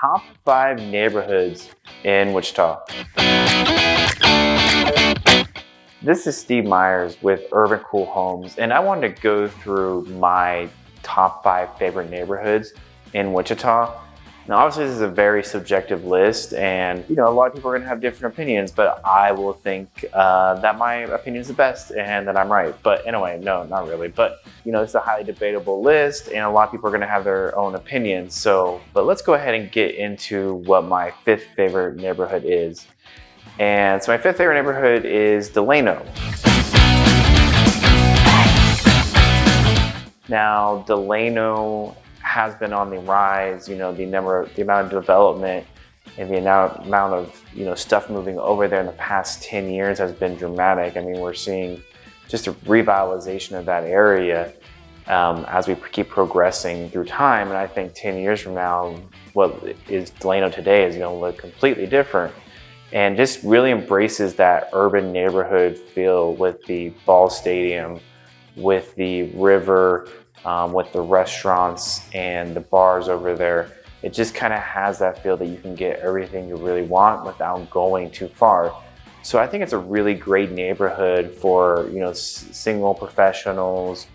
top 5 neighborhoods in Wichita. This is Steve Myers with Urban Cool Homes, and I wanted to go through my top 5 favorite neighborhoods in Wichita. Now, obviously, this is a very subjective list, and a lot of people are going to have different opinions, but I will think that my opinion is the best and that I'm right. But anyway, no, not really. But it's a highly debatable list, and a lot of people are going to have their own opinions. But let's go ahead and get into what my 5th favorite neighborhood is. And so my 5th favorite neighborhood is Delano. Now, Delano has been on the rise. The amount of development and the amount of stuff moving over there in the past 10 years has been dramatic. I mean, we're seeing just a revitalization of that area as we keep progressing through time. And I think 10 years from now, what is Delano today is going to look completely different, and just really embraces that urban neighborhood feel with the ball stadium, with the river, with the restaurants and the bars over there. It just kind of has that feel that you can get everything you really want without going too far. So I think it's a really great neighborhood for single professionals,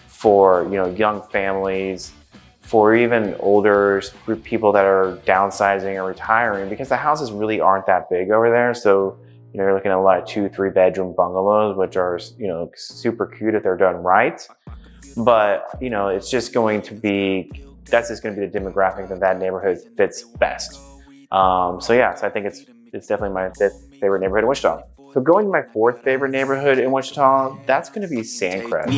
for young families, for even older people that are downsizing or retiring, because the houses really aren't that big over there. So you're looking at a lot of 2-3 bedroom bungalows, which are super cute if they're done right. But it's just going to be, that's just going to be the demographic that neighborhood fits best. So I think it's definitely my 5th favorite neighborhood in Wichita. So going to my 4th favorite neighborhood in Wichita, that's going to be Sandcrest.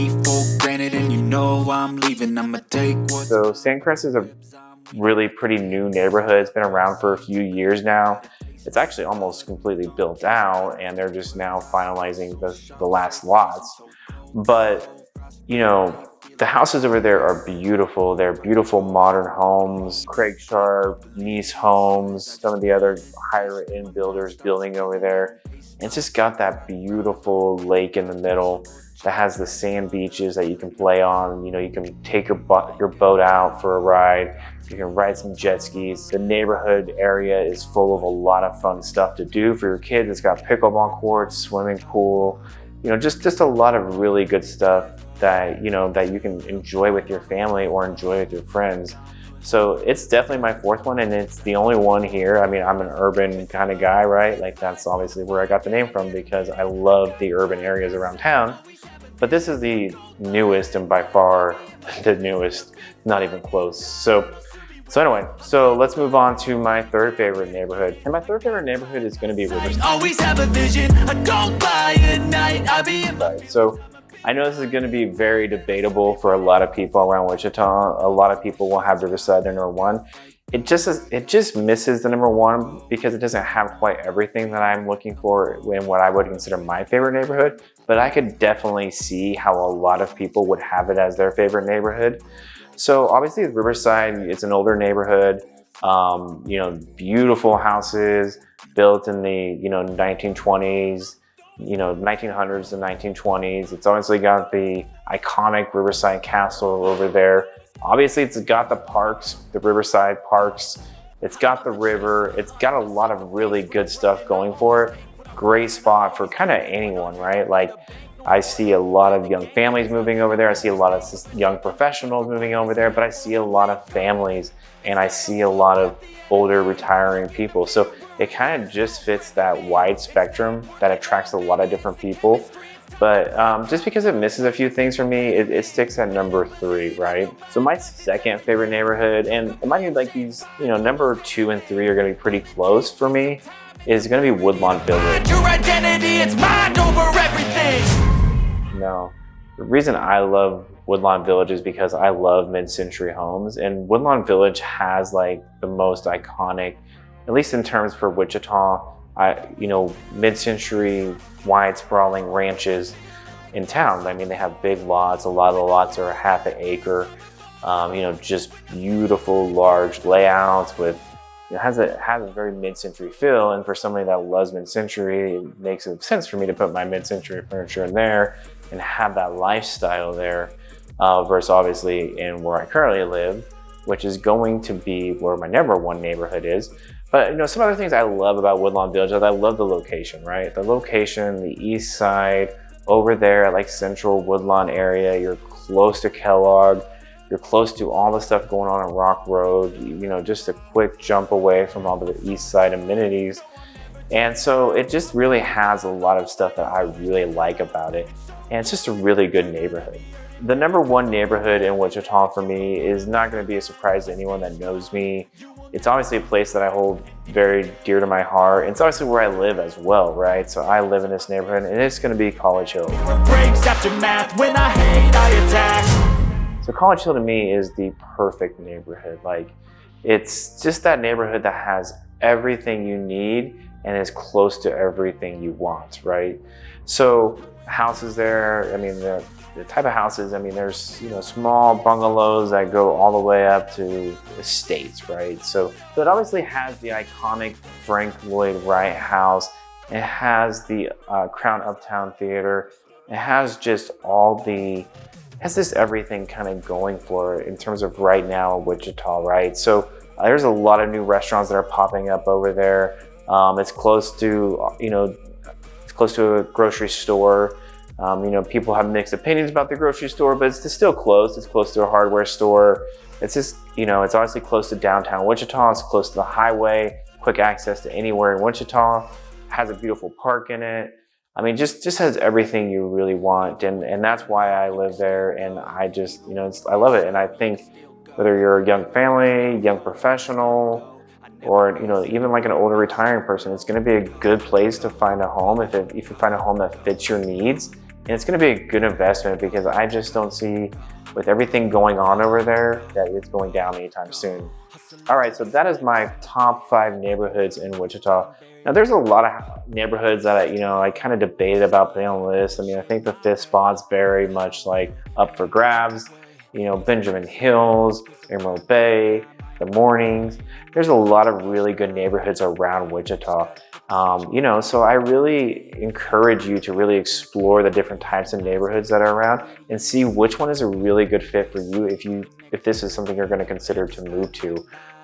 So Sandcrest is a really pretty new neighborhood. It's been around for a few years now. It's actually almost completely built out, and they're just now finalizing the last lots. But the houses over there are beautiful. They're beautiful modern homes. Craig Sharp, Nice Homes, some of the other higher end builders building over there. And it's just got that beautiful lake in the middle that has the sand beaches that you can play on. You can take your boat out for a ride. You can ride some jet skis. The neighborhood area is full of a lot of fun stuff to do for your kids. It's got pickleball courts, swimming pool, just a lot of really good stuff that that you can enjoy with your family or enjoy with your friends. So it's definitely my 4th one, and it's the only one here. I mean, I'm an urban kind of guy, right? Like, that's obviously where I got the name from, because I love the urban areas around town. But this is the newest, and by far the newest, not even close. So anyway, let's move on to my 3rd favorite neighborhood. And my 3rd favorite neighborhood is going to be Riverside. Always have a vision, I don't lie at night, I be in. So I know this is going to be very debatable for a lot of people around Wichita. A lot of people will have Riverside their number 1. It just misses the number 1 because it doesn't have quite everything that I'm looking for in what I would consider my favorite neighborhood. But I could definitely see how a lot of people would have it as their favorite neighborhood. So obviously Riverside, it's an older neighborhood, beautiful houses built in the 1920s, 1900s and 1920s. It's obviously got the iconic Riverside Castle over there. Obviously, it's got the parks, the Riverside parks. It's got the river. It's got a lot of really good stuff going for it. Great spot for kind of anyone, right? Like, I see a lot of young families moving over there. I see a lot of young professionals moving over there, but I see a lot of families, and I see a lot of older retiring people. So it kind of just fits that wide spectrum that attracts a lot of different people. But just because it misses a few things for me, it sticks at number 3, right? So my 2nd favorite neighborhood, and mind you, like these, number 2 and 3 are going to be pretty close for me, is going to be Woodlawn Village. Your identity, it's mind over everything. No, the reason I love Woodlawn Village is because I love mid-century homes, and Woodlawn Village has like the most iconic, at least in terms for Wichita, mid-century wide sprawling ranches in town. I mean, they have big lots. A lot of the lots are half an acre. Just beautiful large layouts with, has a very mid-century feel. And for somebody that loves mid-century, it makes sense for me to put my mid-century furniture in there and have that lifestyle there versus obviously in where I currently live. which is going to be where my #1 neighborhood is. But you know, some other things I love about Woodlawn Village is I love the location, right? The location, the east side, over there at like central Woodlawn area, you're close to Kellogg, you're close to all the stuff going on Rock Road, you know, just a quick jump away from all the east side amenities. And so it just really has a lot of stuff that I really like about it. And it's just a really good neighborhood. The #1 neighborhood in Wichita for me is not going to be a surprise to anyone that knows me. It's obviously a place that I hold very dear to my heart. It's obviously where I live as well, right? So I live in this neighborhood, and it's going to be College Hill. So College Hill to me is the perfect neighborhood. Like, it's just that neighborhood that has everything you need and is close to everything you want, right? So houses there, I mean, the type of houses, I mean, there's, you know, small bungalows that go all the way up to estates, right? So it obviously has the iconic Frank Lloyd Wright house. It has the Crown Uptown Theater. It has just everything kind of going for it in terms of right now Wichita, right? So there's a lot of new restaurants that are popping up over there. It's close to, you know, it's close to a grocery store. You know, people have mixed opinions about the grocery store, but it's still close. It's close to a hardware store. It's just, you know, it's obviously close to downtown Wichita. It's close to the highway, quick access to anywhere in Wichita. Has a beautiful park in it. I mean, just has everything you really want. And that's why I live there. And I just, you know, I love it. And I think whether you're a young family, young professional, or, you know, even like an older retiring person, it's going to be a good place to find a home if you find a home that fits your needs. And it's going to be a good investment because I just don't see, with everything going on over there, that it's going down anytime soon. All right, so that is my top 5 neighborhoods in Wichita. Now, there's a lot of neighborhoods that I kind of debated about putting on the list. I mean, I think the 5th spot's very much like up for grabs. You know, Benjamin Hills, Emerald Bay, the Mornings. There's a lot of really good neighborhoods around Wichita. You know, so I really encourage you to really explore the different types of neighborhoods that are around and see which one is a really good fit for you if this is something you're going to consider to move to.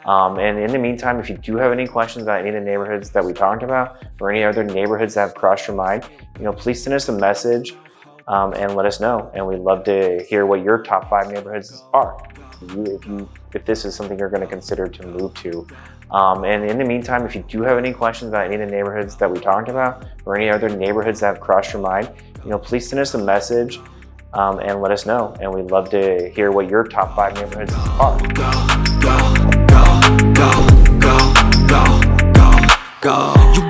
And in the meantime, if you do have any questions about any of the neighborhoods that we talked about or any other neighborhoods that have crossed your mind, you know, please send us a message and let us know. And we'd love to hear what your top 5 neighborhoods are if this is something you're going to consider to move to. And in the meantime, if you do have any questions about any of the neighborhoods that we talked about or any other neighborhoods that have crossed your mind, you know, please send us a message and let us know. And we'd love to hear what your top 5 neighborhoods are. Go, go, go, go, go, go, go.